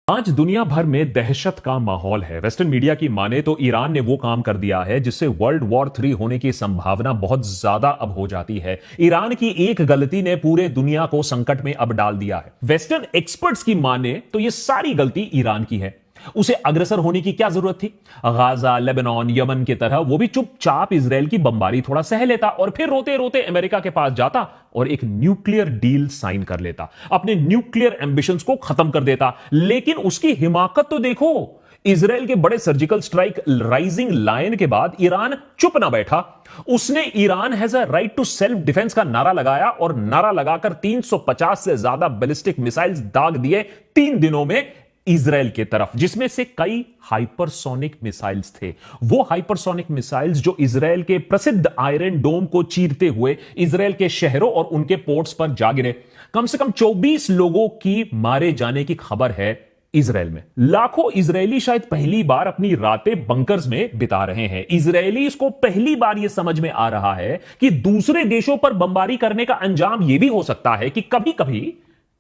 आज दुनिया भर में दहशत का माहौल है। वेस्टर्न मीडिया की माने तो ईरान ने वो काम कर दिया है जिससे वर्ल्ड वॉर 3 होने की संभावना बहुत ज्यादा अब हो जाती है। ईरान की एक गलती ने पूरे दुनिया को संकट में अब डाल दिया है। वेस्टर्न एक्सपर्ट्स की माने तो ये सारी गलती ईरान की है। उसे अग्रसर होने की क्या जरूरत थी? गाजा, लेबनान, यमन की तरह वो भी चुपचाप इजराइल की बमबारी थोड़ा सह लेता और फिर रोते रोते अमेरिका के पास जाता और एक न्यूक्लियर डील साइन कर लेता, अपने न्यूक्लियर एंबिशंस को खत्म कर देता। लेकिन उसकी हिमाकत तो देखो, इजराइल के बड़े सर्जिकल स्ट्राइक राइजिंग लायन के बाद ईरान चुप ना बैठा। उसने Iran has a right to self defence का नारा लगाया और नारा लगाकर 350 से ज्यादा बैलिस्टिक मिसाइल्स दाग दिए 3 दिनों में इजराइल की तरफ, जिसमें से कई हाइपरसोनिक मिसाइल्स थे। वो हाइपरसोनिक मिसाइल्स जो इजराइल के प्रसिद्ध आयरन डोम को चीरते हुए इजराइल के शहरों और उनके पोर्ट्स पर जा गिरे। कम से कम 24 लोगों की मारे जाने की खबर है इजराइल में। लाखों इजरायली शायद पहली बार अपनी रातें बंकर्स में बिता रहे हैं। इजरायली इसको पहली बार यह समझ में आ रहा है कि दूसरे देशों पर बमबारी करने का अंजाम यह भी हो सकता है कि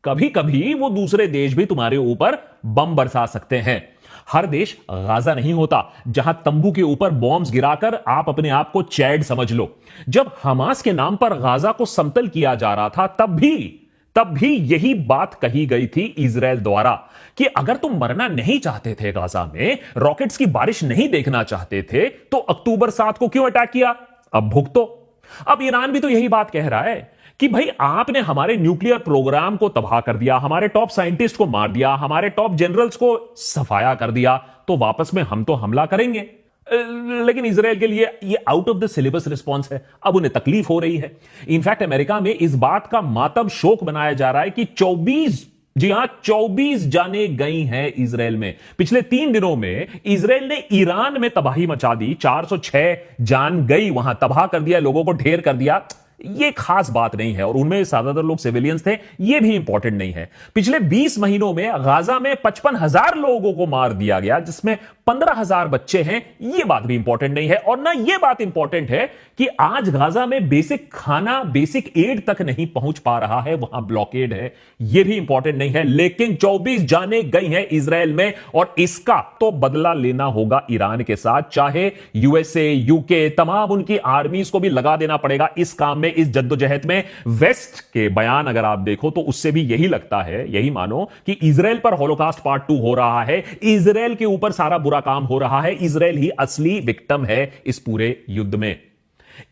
कभी कभी वो दूसरे देश भी तुम्हारे ऊपर बम बरसा सकते हैं। हर देश गाजा नहीं होता जहां तंबू के ऊपर बॉम्ब्स गिराकर आप अपने आप को चैड समझ लो। जब हमास के नाम पर गाजा को समतल किया जा रहा था तब भी यही बात कही गई थी इजराइल द्वारा कि अगर तुम मरना नहीं चाहते थे, गाजा में रॉकेट्स की बारिश नहीं देखना चाहते थे, तो अक्टूबर 7 को क्यों अटैक किया? अब भुगतो। अब ईरान भी तो यही बात कह रहा है कि भाई आपने हमारे न्यूक्लियर प्रोग्राम को तबाह कर दिया, हमारे टॉप साइंटिस्ट को मार दिया, हमारे टॉप जनरल्स को सफाया कर दिया, तो वापस में हम तो हमला करेंगे। लेकिन इजराइल के लिए ये out of the syllabus response है। अब उन्हें तकलीफ हो रही है। इनफैक्ट अमेरिका में इस बात का मातम शोक बनाया जा रहा है कि 24 जाने गई हैं इजराइल में। पिछले 3 दिनों में इजराइल ने ईरान में तबाही मचा दी, 406 जान गई, वहां तबाह कर दिया, लोगों को ढेर कर दिया। ये खास बात नहीं है और उनमें ज्यादातर लोग सिविलियंस थे, ये भी इंपॉर्टेंट नहीं है। पिछले 20 महीनों में गाजा में 55,000 लोगों को मार दिया गया, जिसमें 15,000 बच्चे हैं। ये बात भी इंपॉर्टेंट नहीं है। और ना ये बात इंपॉर्टेंट है कि आज गाजा में बेसिक खाना, बेसिक एड तक नहीं पहुंच पा रहा है, वहां ब्लॉकेड है। ये भी इंपॉर्टेंट नहीं है। लेकिन 24 जाने गई हैं इजराइल में और इसका तो बदला लेना होगा ईरान के साथ, चाहे यूएसए, यूके, तमाम उनकी आर्मीज को भी लगा देना पड़ेगा इस काम में, इस जद्दोजहद में। वेस्ट के बयान अगर आप देखो तो उससे भी यही लगता है, यही मानो कि इजराइल पर होलोकास्ट पार्ट 2 हो रहा है, इजराइल के ऊपर सारा बुरा काम हो रहा है, इजराइल ही असली विक्टिम है इस पूरे युद्ध में।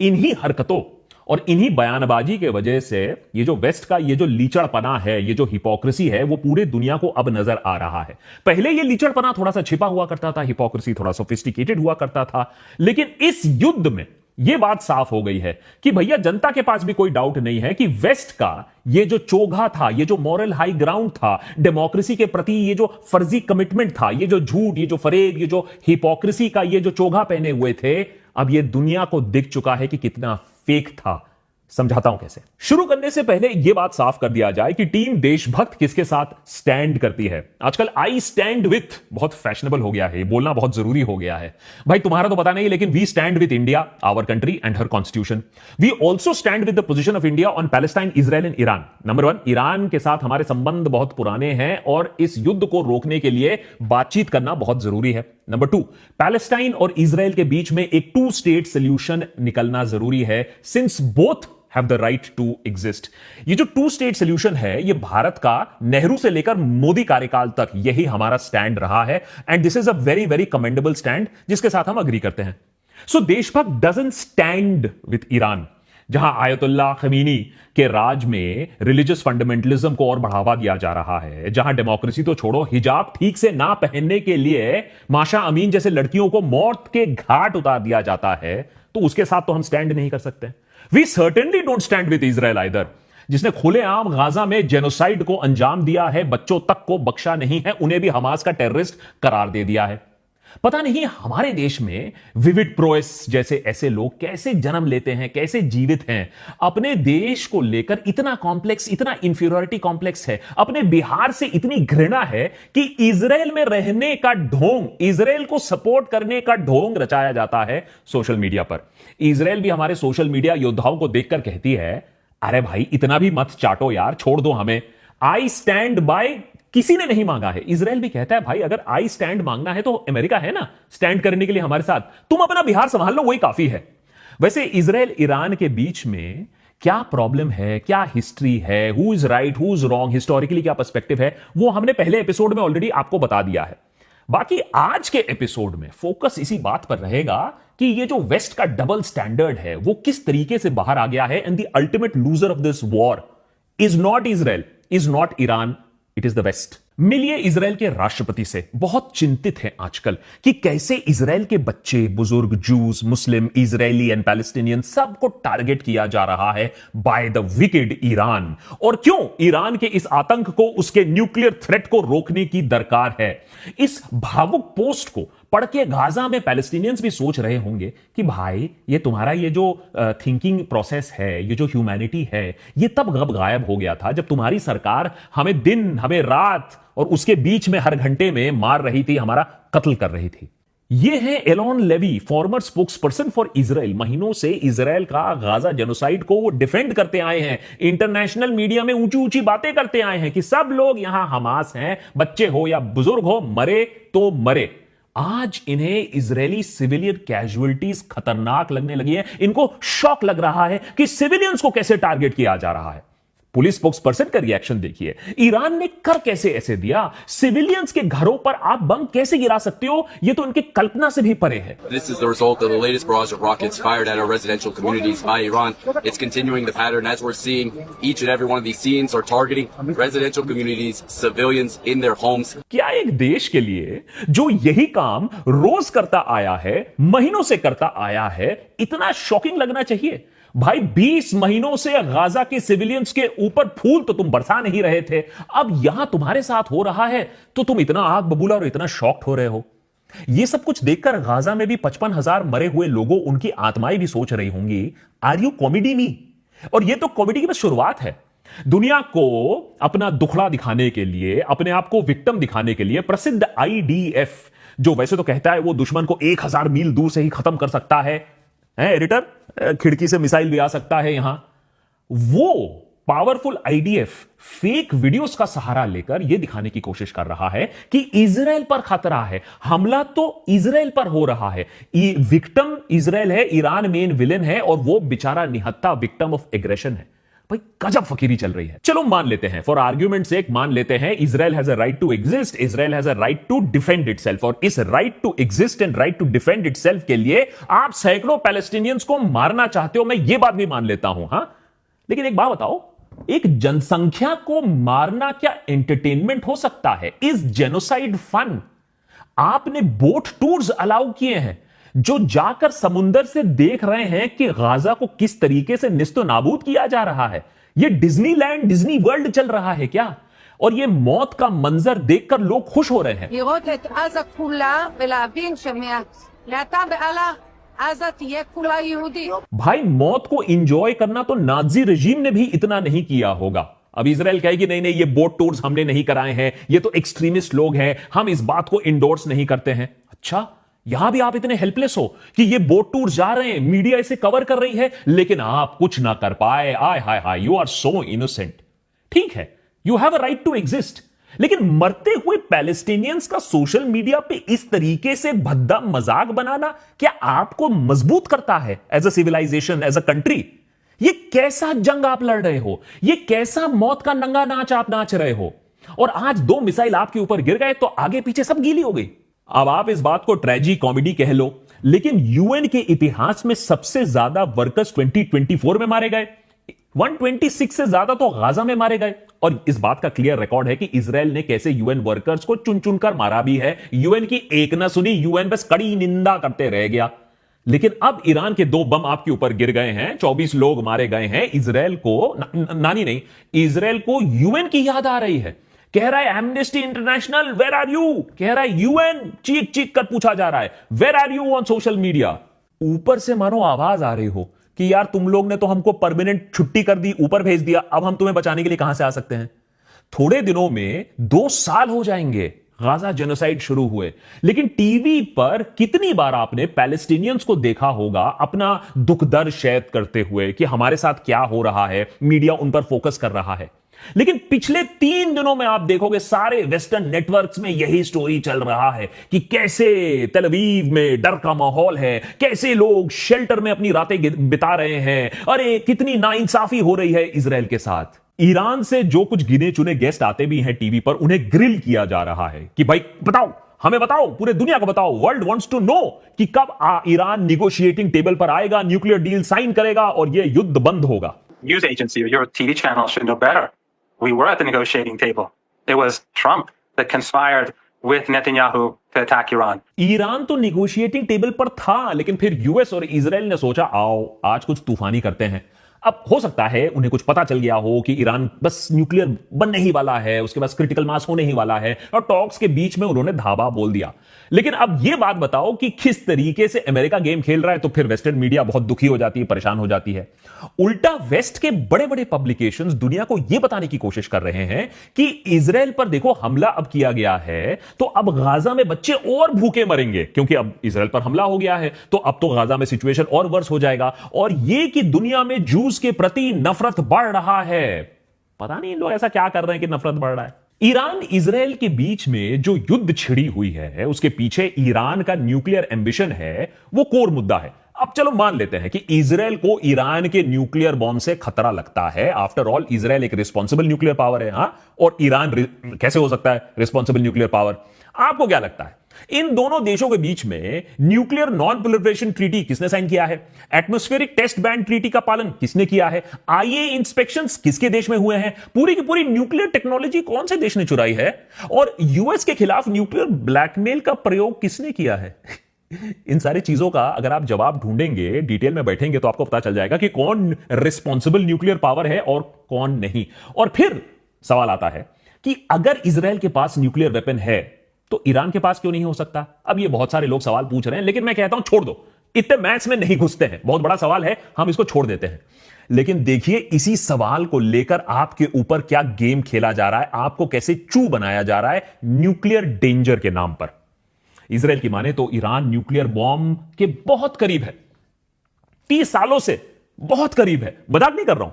इन्हीं हरकतों और इन्हीं बयानबाजी के वजह से ये जो वेस्ट का ये जो लीचड़पना है, ये जो हिपोक्रेसी है, वो पूरे दुनिया को अब नजर आ रहा है। पहले ये लीचड़पना थोड़ा सा छिपा हुआ करता था, हिपोक्रेसी थोड़ा सोफिस्टिकेटेड हुआ करता था, लेकिन इस युद्ध में यह बात साफ हो गई है कि भैया जनता के पास भी कोई डाउट नहीं है कि वेस्ट का ये जो चोगा था, ये जो मॉरल हाई ग्राउंड था, डेमोक्रेसी के प्रति ये जो फर्जी कमिटमेंट था, ये जो झूठ, ये जो फरेब, ये जो हिपोक्रेसी का ये जो चोगा पहने हुए थे, अब ये दुनिया को दिख चुका है कि कितना फेक था। समझाता हूं कैसे। शुरू करने से पहले यह बात साफ कर दिया जाए कि टीम देशभक्त किसके साथ स्टैंड करती है। आजकल आई स्टैंड विथ बहुत फैशनेबल हो गया है, बोलना बहुत जरूरी हो गया है। भाई तुम्हारा तो पता नहीं, लेकिन we stand with India, our country and her constitution. We also stand with the position of India on Palestine, Israel and Iran. Number 1, Iran के साथ हमारे संबंध बहुत पुराने हैं और इस युद्ध को रोकने के लिए बातचीत करना बहुत जरूरी है। नंबर 2, पैलेस्टाइन और इजराइल के बीच में एक 2 स्टेट सोल्यूशन निकलना जरूरी है, since both have the right to exist। ये जो 2 स्टेट सोल्यूशन है, ये भारत का नेहरू से लेकर मोदी कार्यकाल तक यही हमारा स्टैंड रहा है and this is a very very commendable stand जिसके साथ हम अग्री करते हैं। सो देशभक्त डजंट स्टैंड विथ ईरान, जहां आयतुल्लाह खमीनी के राज में रिलीजियस फंडामेंटलिज्म को और बढ़ावा दिया जा रहा है, जहां डेमोक्रेसी तो छोड़ो, हिजाब ठीक से ना पहनने के लिए माशा अमीन जैसे लड़कियों को मौत के घाट उतार दिया जाता है, तो उसके साथ तो हम स्टैंड नहीं कर सकते। We certainly don't stand with Israel either, जिसने खुलेआम गाजा में जेनोसाइड को अंजाम दिया है, बच्चों तक को बख्शा नहीं है, उन्हें भी हमास का टेररिस्ट करार दे दिया है। पता नहीं हमारे देश में विविड प्रोएस जैसे ऐसे लोग कैसे जन्म लेते हैं, कैसे जीवित हैं। अपने देश को लेकर इतना कॉम्प्लेक्स, इतना इंफीरियरिटी कॉम्प्लेक्स है, अपने बिहार से इतनी घृणा है कि इजराइल में रहने का ढोंग, इजराइल को सपोर्ट करने का ढोंग रचाया जाता है सोशल मीडिया पर। इजराइल भी हमारे सोशल मीडिया योद्धाओं को देखकर कहती है, अरे भाई इतना भी मत चाटो यार, छोड़ दो हमें। आई स्टैंड बाय किसी ने नहीं मांगा है। इजराइल भी कहता है भाई अगर आई स्टैंड मांगना है तो अमेरिका है ना स्टैंड करने के लिए हमारे साथ, तुम अपना बिहार संभाल लो, वही काफी है। वैसे इजराइल ईरान के बीच में क्या प्रॉब्लम है, क्या हिस्ट्री है, who is right who is wrong, historically क्या पर्सपेक्टिव है, वो हमने पहले एपिसोड में ऑलरेडी आपको बता दिया है। बाकी आज के एपिसोड में फोकस इसी बात पर रहेगा कि ये जो वेस्ट का डबल स्टैंडर्ड है वो किस तरीके से बाहर आ गया है। And the ultimate loser of this war is not Israel, is not Iran, it is the West. मिलिए इजराइल के राष्ट्रपति से, बहुत चिंतित हैं आजकल कि कैसे इजराइल के बच्चे, बुजुर्ग, juice, Muslim, Israeli and Palestinian सबको टारगेट किया जा रहा है बाय द विकेड ईरान। और क्यों ईरान के इस आतंक को, उसके न्यूक्लियर थ्रेट को रोकने की दरकार है। इस भावुक पोस्ट को पढ़ के गाजा में पैलेस्टीनियंस भी सोच रहे होंगे कि भाई ये तुम्हारा ये जो थिंकिंग प्रोसेस है, ये जो ह्यूमैनिटी है, ये तब गायब हो गया था जब तुम्हारी सरकार हमें दिन, हमें रात और उसके बीच में हर घंटे में मार रही थी, हमारा कत्ल कर रही थी। ये है Eylon Levy, former spokesperson for Israel. महीनों से इजराइल का गाजा जेनोसाइड को वो डिफेंड करते आए हैं, इंटरनेशनल मीडिया में ऊंची ऊंची बातें करते आए हैं कि सब लोग यहां हमास हैं, बच्चे हो या बुजुर्ग हो, मरे तो मरे। आज इन्हें इजरायली सिविलियन कैजुअलिटीज खतरनाक लगने लगी है। इनको शॉक लग रहा है कि सिविलियंस को कैसे टारगेट किया जा रहा है। पुलिस स्पोक्सपर्सन का रिएक्शन देखिए, ईरान ने कर कैसे ऐसे दिया, सिविलियंस के घरों पर आप बम कैसे गिरा सकते हो, यह तो उनकी कल्पना से भी परे है। This is the result of the latest barrage of rockets fired at our residential communities by Iran. It's continuing the pattern as we're seeing. Each and every one of these scenes are targeting residential communities, civilians in their homes. क्या एक देश के लिए जो यही काम रोज करता आया है, महीनों से करता आया है, इतना शॉकिंग लगना चाहिए? भाई 20 महीनों से गाजा के सिविलियंस के ऊपर फूल तो तुम बरसा नहीं रहे थे, अब यहां तुम्हारे साथ हो रहा है तो तुम इतना आग बबूला और इतना शॉक्ड हो रहे हो। यह सब कुछ देखकर गाजा में भी 55,000 मरे हुए लोगों, उनकी आत्माएं भी सोच रही होंगी, आर यू कॉमेडी मी? और यह तो कॉमेडी की बस शुरुआत है। दुनिया को अपना दुखड़ा दिखाने के लिए, अपने आप को विक्टिम दिखाने के लिए प्रसिद्ध IDF, जो वैसे तो कहता है वो दुश्मन को 1000 मील दूर से ही खत्म कर सकता है, एडिटर, खिड़की से मिसाइल भी आ सकता है यहां, वो पावरफुल IDF फेक वीडियोस का सहारा लेकर यह दिखाने की कोशिश कर रहा है कि इजराइल पर खतरा है, हमला तो इजराइल पर हो रहा है, विक्टिम इजराइल है, ईरान मेन विलेन है और वो बेचारा निहत्था विक्टिम ऑफ एग्रेशन है। भाई गजब फकीरी चल रही है। चलो मान लेते हैं, फॉर आर्ग्यूमेंट सेक मान लेते हैं, Israel has a right to exist, Israel has a right to defend itself. और इस right to exist and right to defend itself के लिए आप सैकड़ों पैलेस्टीनियंस को मारना चाहते हो, मैं ये बात भी मान लेता हूं। हां, लेकिन एक बात बताओ, एक जनसंख्या को मारना क्या एंटरटेनमेंट हो सकता है? Is genocide fun? आपने बोट टूर्स अलाउ किए हैं जो जाकर समुंदर से देख रहे हैं कि गाजा को किस तरीके से निस्तो नाबूद किया जा रहा है। यह डिज्नीलैंड, डिज्नी वर्ल्ड चल रहा है क्या? और यह मौत का मंजर देखकर लोग खुश हो रहे हैं। भाई मौत को इंजॉय करना तो नाजी रेजिम ने भी इतना नहीं किया होगा। अब इजराइल कहेगी नहीं नहीं, ये बोट टूर्स हमने नहीं कराए हैं, ये तो एक्सट्रीमिस्ट लोग हैं, हम इस बात को इंडोर्स नहीं करते हैं। अच्छा, यहां भी आप इतने हेल्पलेस हो कि ये बोट टूर जा रहे हैं, मीडिया इसे कवर कर रही है, लेकिन आप कुछ ना कर पाए। आय हाय हाय, यू आर सो इनोसेंट। ठीक है, you have a right to exist, लेकिन मरते हुए पैलेस्टीनियंस का सोशल मीडिया पे इस तरीके से भद्दा मजाक बनाना क्या आपको मजबूत करता है as a civilisation, as a country? ये कैसा जंग आप लड़ रहे हो? ये कैसा मौत का नंगा नाच आप नाच रहे हो? और आज 2 मिसाइल आपके ऊपर गिर गए तो आगे पीछे सब गीली हो गई। अब आप इस बात को ट्रेजी कॉमेडी कह लो, लेकिन यूएन के इतिहास में सबसे ज्यादा वर्कर्स 2024 में मारे गए, 126 से ज्यादा तो गाजा में मारे गए। और इस बात का क्लियर रिकॉर्ड है कि इजराइल ने कैसे यूएन वर्कर्स को चुन चुन कर मारा भी है। यूएन की एक ना सुनी, यूएन बस कड़ी निंदा करते रह गया। लेकिन अब ईरान के 2 बम आपके ऊपर गिर गए हैं, 24 लोग मारे गए हैं। इजराइल को नानी नहीं, इजराइल को यूएन की याद आ रही है। कह रहा है Amnesty International where are you, कह रहा है यूएन, चीख चीख कर पूछा जा रहा है where are you on social media. ऊपर से मानो आवाज आ रही हो कि यार तुम लोग ने तो हमको परमानेंट छुट्टी कर दी, ऊपर भेज दिया, अब हम तुम्हें बचाने के लिए कहां से आ सकते हैं? थोड़े दिनों में 2 साल हो जाएंगे गाजा जेनोसाइड शुरू हुए, लेकिन टीवी पर कितनी बार आपने पैलेस्टीनियंस को देखा होगा अपना दुख दर्द शेयर करते हुए कि हमारे साथ क्या हो रहा है, मीडिया उन पर फोकस कर रहा है। लेकिन पिछले 3 दिनों में आप देखोगे सारे वेस्टर्न नेटवर्क्स में यही स्टोरी चल रहा है कि कैसे तेल अवीव में डर का माहौल है, कैसे लोग शेल्टर में अपनी रातें बिता रहे हैं, अरे कितनी नाइंसाफी हो रही है इजराइल के साथ। ईरान से जो कुछ गिने चुने गेस्ट आते भी हैं टीवी पर, उन्हें ग्रिल किया जा रहा है कि भाई बताओ, हमें बताओ, पूरे दुनिया को बताओ, वर्ल्ड वांट्स टू नो कि कब ईरान निगोशिएटिंग टेबल पर आएगा, न्यूक्लियर डील साइन करेगा और यह युद्ध बंद होगा। News agency or your TV channel should know better. We were at the negotiating table. It was Trump that conspired with Netanyahu to attack Iran. Iran तो negotiating table पर था, लेकिन फिर यूएस और इजराइल ने सोचा आओ आज कुछ तूफानी करते हैं। अब हो सकता है उन्हें कुछ पता चल गया हो कि ईरान बस न्यूक्लियर बनने ही वाला है, उसके बाद क्रिटिकल मास होने ही वाला है, और टॉक्स के बीच में उन्होंने धावा बोल दिया। लेकिन अब यह बात बताओ कि किस तरीके से अमेरिका गेम खेल रहा है, तो फिर वेस्टर्न मीडिया बहुत दुखी हो जाती है, परेशान हो जाती है। उल्टा वेस्ट के बड़े बड़े पब्लिकेशंस दुनिया को यह बताने की कोशिश कर रहे हैं कि इजराइल पर देखो हमला अब किया गया है, तो अब गाजा में बच्चे और भूखे मरेंगे, क्योंकि अब इजराइल पर हमला हो गया है, तो अब तो गाजा में सिचुएशन और वर्स हो जाएगा। और यह कि दुनिया में जूस के प्रति नफरत बढ़ रहा है। पता नहीं इन लोग ऐसा क्या कर रहे हैं कि नफरत बढ़ रहा है। ईरान इजराइल के बीच में जो युद्ध छिड़ी हुई है, उसके पीछे ईरान का न्यूक्लियर एम्बिशन है, वो कोर मुद्दा है। अब चलो मान लेते हैं कि इजराइल को ईरान के न्यूक्लियर बॉम्ब से खतरा लगता है। आफ्टर ऑल इजराइल एक रिस्पॉन्सिबल न्यूक्लियर पावर है, हां, और ईरान कैसे हो सकता है रिस्पॉन्सिबल न्यूक्लियर पावर? आपको क्या लगता है इन दोनों देशों के बीच में न्यूक्लियर नॉन प्रोलिफरेशन ट्रीटी किसने साइन किया है? एटमॉस्फेरिक टेस्ट बैन ट्रीटी का पालन किसने किया है? आईए इंस्पेक्शंस किसके देश में हुए हैं? पूरी की पूरी न्यूक्लियर टेक्नोलॉजी कौन से देश ने चुराई है? और यूएस के खिलाफ न्यूक्लियर ब्लैकमेल का प्रयोग किसने किया है? इन सारी चीजों का अगर आप जवाब ढूंढेंगे, डिटेल में बैठेंगे, तो आपको पता चल जाएगा कि कौन रिस्पॉन्सिबल न्यूक्लियर पावर है और कौन नहीं। और फिर सवाल आता है कि अगर इजराइल के पास न्यूक्लियर वेपन है तो ईरान के पास क्यों नहीं हो सकता? अब ये बहुत सारे लोग सवाल पूछ रहे हैं, लेकिन मैं कहता हूं छोड़ दो, इतने मैथ्स में नहीं घुसते हैं, बहुत बड़ा सवाल है, हम इसको छोड़ देते हैं। लेकिन देखिए इसी सवाल को लेकर आपके ऊपर क्या गेम खेला जा रहा है, आपको कैसे चू बनाया जा रहा है न्यूक्लियर डेंजर के नाम पर। इजराइल की माने तो ईरान न्यूक्लियर बॉम्ब के बहुत करीब है, 30 सालों से बहुत करीब है, मजाक नहीं कर रहा हूं।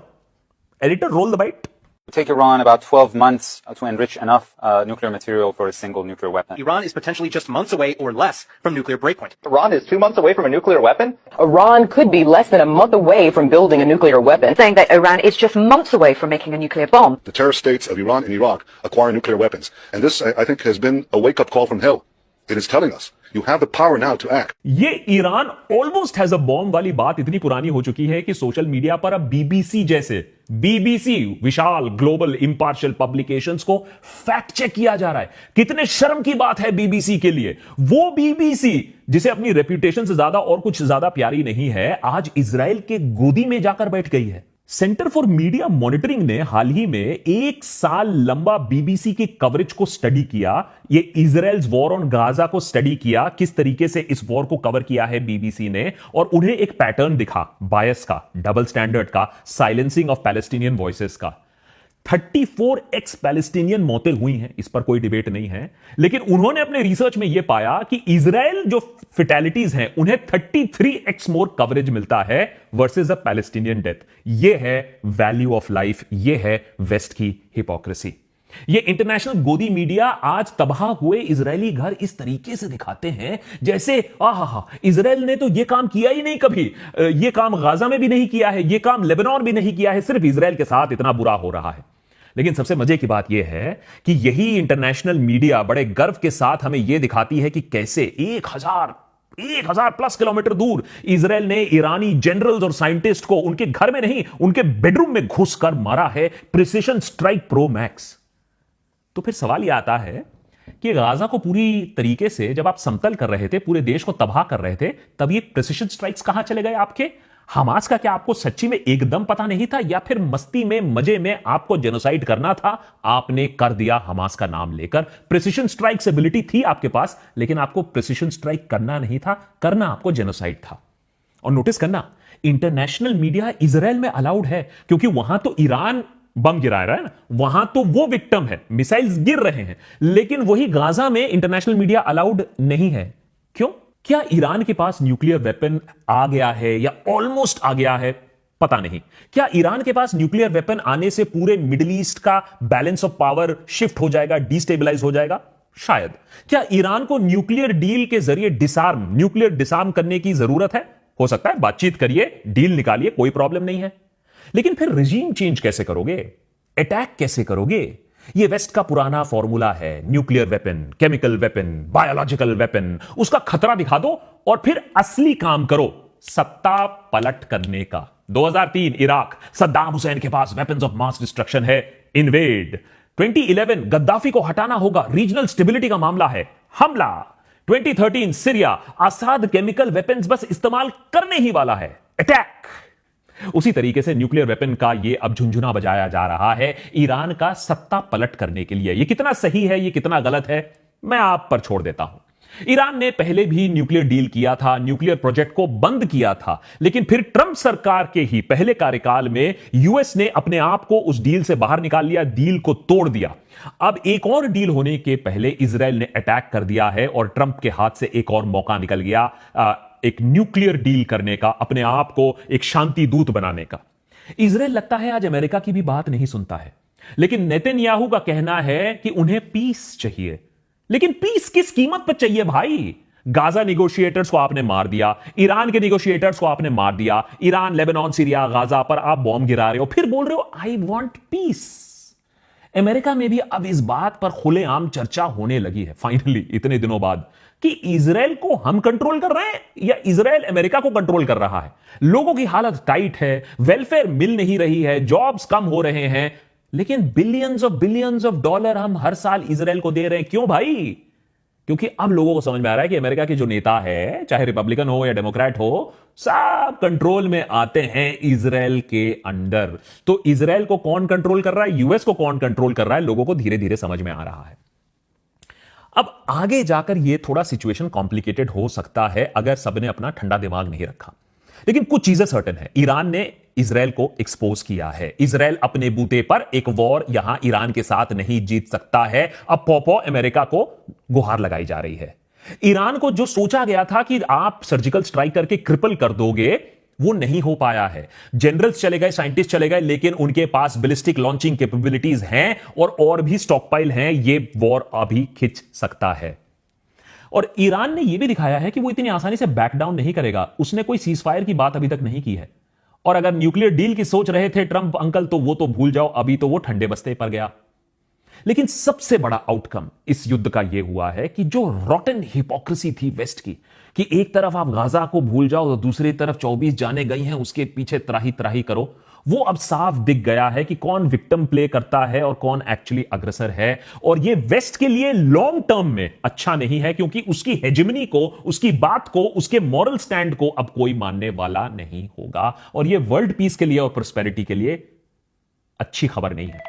Editor roll the bite. Take Iran about 12 months to enrich enough nuclear material for a single nuclear weapon. Iran is potentially just months away or less from nuclear breakpoint. Iran is 2 months away from a nuclear weapon? Iran could be less than a month away from building a nuclear weapon. Saying that Iran is just months away from making a nuclear bomb. The terrorist states of Iran and Iraq acquire nuclear weapons. And this, I think, has been a wake-up call from hell. It is telling us, you have the power now to act. ये Iran almost has a bomb वाली बात इतनी पुरानी हो चुकी है कि social media पर अब बीबीसी जैसे विशाल ग्लोबल इंपार्शियल पब्लिकेशंस को फैक्ट चेक किया जा रहा है। कितने शर्म की बात है बीबीसी के लिए। वो बीबीसी जिसे अपनी रेप्यूटेशन से ज्यादा और कुछ ज्यादा प्यारी नहीं है, आज इजराइल के गोदी में जाकर बैठ गई है। सेंटर फॉर मीडिया मॉनिटरिंग ने हाल ही में 1 साल लंबा बीबीसी की कवरेज को स्टडी किया। ये इजराइल्स वॉर ऑन गाजा को स्टडी किया, किस तरीके से इस वॉर को कवर किया है बीबीसी ने, और उन्हें एक पैटर्न दिखा बायस का, डबल स्टैंडर्ड का, साइलेंसिंग ऑफ पैलेस्टीनियन वॉइसेस का। 34 एक्स पैलेस्टीनियन मौतें हुई हैं, इस पर कोई डिबेट नहीं है, लेकिन उन्होंने अपने रिसर्च में यह पाया कि इजराइल जो फिटैलिटीज हैं उन्हें 33 एक्स मोर कवरेज मिलता है वर्सेस अ पैलेस्टीनियन डेथ। यह है वैल्यू ऑफ लाइफ, यह है वेस्ट की हिपोक्रेसी। ये इंटरनेशनल गोदी मीडिया आज तबाह हुए इजरायली घर इस तरीके से दिखाते हैं जैसे आहा, इजराइल ने तो ये काम किया ही नहीं कभी, ये काम गाजा में भी नहीं किया है, ये काम लेबनान भी नहीं किया है, सिर्फ इजराइल के साथ इतना बुरा हो रहा है। लेकिन सबसे मजे की बात यह है कि यही इंटरनेशनल मीडिया बड़े गर्व के साथ हमें यह दिखाती है कि कैसे 1000 प्लस किलोमीटर दूर इजराइल ने ईरानी जनरल्स और साइंटिस्ट को उनके घर में नहीं, उनके बेडरूम में घुसकर मारा है प्रिसिशन स्ट्राइक प्रो मैक्स। तो फिर सवाल यह आता है कि गाजा को पूरी तरीके से जब आप समतल कर रहे थे, पूरे देश को तबाह कर रहे थे, तब ये प्रिसिशन स्ट्राइक्स कहां चले गए आपके? हमास का क्या आपको सच्ची में एकदम पता नहीं था, या फिर मस्ती में मजे में आपको जेनोसाइड करना था, आपने कर दिया हमास का नाम लेकर? प्रिसिशन स्ट्राइक्स एबिलिटी थी आपके पास, लेकिन आपको प्रिसिशन स्ट्राइक करना नहीं था, करना आपको जेनोसाइड था। और नोटिस करना, इंटरनेशनल मीडिया इजराइल में अलाउड है, क्योंकि वहां तो ईरान बम गिरा रहा है ना, वहां तो वो विक्टिम है, मिसाइल्स गिर रहे हैं, लेकिन वही गाजा में इंटरनेशनल मीडिया अलाउड नहीं है। क्यों? क्या ईरान के पास न्यूक्लियर वेपन आ गया है या ऑलमोस्ट आ गया है? पता नहीं। क्या ईरान के पास न्यूक्लियर वेपन आने से पूरे मिडिल ईस्ट का बैलेंस ऑफ पावर शिफ्ट हो जाएगा, डिस्टेबलाइज हो जाएगा? शायद। क्या ईरान को न्यूक्लियर डील के जरिए न्यूक्लियर डिसआर्म करने की जरूरत है? हो सकता है, बातचीत करिए, डील निकालिए, कोई प्रॉब्लम नहीं है। लेकिन फिर रिजीम चेंज कैसे करोगे? अटैक कैसे करोगे? यह वेस्ट का पुराना फॉर्मूला है, nuclear weapon, chemical weapon, biological weapon, उसका खतरा दिखा दो और फिर असली काम करो, सत्ता पलट करने का। 2003 इराक, सद्दाम हुसैन के पास वेपन्स ऑफ मास डिस्ट्रक्शन है, इन्वेड। 2011 गद्दाफी को हटाना होगा, रीजनल स्टेबिलिटी का मामला है, हमला। 2013 सीरिया, असाद केमिकल वेपन्स बस इस्तेमाल करने ही वाला है, अटैक। उसी तरीके से न्यूक्लियर वेपन का यह अब झुंझुना बजाया जा रहा है ईरान का सत्ता पलट करने के लिए। यह कितना सही है, यह कितना गलत है, मैं आप पर छोड़ देता हूं। ईरान ने पहले भी न्यूक्लियर डील किया था, न्यूक्लियर प्रोजेक्ट को बंद किया था, लेकिन फिर ट्रंप सरकार के ही पहले कार्यकाल में यूएस ने अपने आप को उस डील से बाहर निकाल लिया, डील को तोड़ दिया। अब एक और डील होने के पहले इजराइल ने अटैक कर दिया है और ट्रंप के हाथ से एक और मौका निकल गया एक न्यूक्लियर डील करने का, अपने आप को एक शांति दूत बनाने का। इजराइल लगता है आज अमेरिका की भी बात नहीं सुनता है, लेकिन नेतन्याहू का कहना है कि उन्हें पीस चाहिए। लेकिन पीस किस कीमत पर चाहिए भाई? गाजा निगोशिएटर्स को आपने मार दिया, ईरान के निगोशिएटर्स को आपने मार दिया, ईरान, लेबनान, सीरिया, गाजा पर आप बॉम्ब गिरा रहे हो, फिर बोल रहे हो आई वांट पीस। अमेरिका में भी अब इस बात पर खुलेआम चर्चा होने लगी है फाइनली, इतने दिनों बाद, कि इजराइल को हम कंट्रोल कर रहे हैं या इजराइल अमेरिका को कंट्रोल कर रहा है। लोगों की हालत टाइट है, वेलफेयर मिल नहीं रही है, जॉब्स कम हो रहे हैं, लेकिन बिलियंस ऑफ डॉलर हम हर साल इजराइल को दे रहे हैं। क्यों भाई? क्योंकि अब लोगों को समझ में आ रहा है कि अमेरिका के जो नेता है, चाहे रिपब्लिकन हो या डेमोक्रेट हो, सब कंट्रोल में आते हैं इजराइल के अंडर। तो इजराइल को कौन कंट्रोल कर रहा है, यूएस को कौन कंट्रोल कर रहा है, लोगों को धीरे धीरे समझ में आ रहा है। अब आगे जाकर यह थोड़ा सिचुएशन कॉम्प्लिकेटेड हो सकता है अगर सबने अपना ठंडा दिमाग नहीं रखा, लेकिन कुछ चीजें सर्टेन है। ईरान ने इजराइल को एक्सपोज किया है, इजराइल अपने बूते पर एक वॉर यहां ईरान के साथ नहीं जीत सकता है। अब पॉपो अमेरिका को गुहार लगाई जा रही है। ईरान को जो सोचा गया था कि आप सर्जिकल स्ट्राइक करके क्रिपल कर दोगे, वो नहीं हो पाया है। जनरल्स चले गए, साइंटिस्ट चले गए, लेकिन उनके पास बैलिस्टिक लॉन्चिंग कैपेबिलिटीज हैं और भी स्टॉकपाइल हैं। ये वॉर अभी खिंच सकता है। और ईरान ने यह भी दिखाया है कि वो इतनी आसानी से बैक डाउन नहीं करेगा। उसने कोई सीजफायर की बात अभी तक नहीं की है। और अगर न्यूक्लियर डील की सोच रहे थे ट्रंप अंकल, तो वो तो भूल जाओ, अभी तो वो ठंडे बस्ते पर गया। लेकिन सबसे बड़ा आउटकम इस युद्ध का यह हुआ है कि जो रॉटन हिपोक्रेसी थी वेस्ट की, कि एक तरफ आप गाजा को भूल जाओ तो दूसरी तरफ 24 जाने गई हैं, उसके पीछे त्राही त्राही करो, वो अब साफ दिख गया है कि कौन विक्टिम प्ले करता है और कौन एक्चुअली अग्रेसर है। और ये वेस्ट के लिए लॉन्ग टर्म में अच्छा नहीं है, क्योंकि उसकी हेजेमनी को, उसकी बात को, उसके मॉरल स्टैंड को अब कोई मानने वाला नहीं होगा। और ये वर्ल्ड पीस के लिए और प्रोस्पेरिटी के लिए अच्छी खबर नहीं है।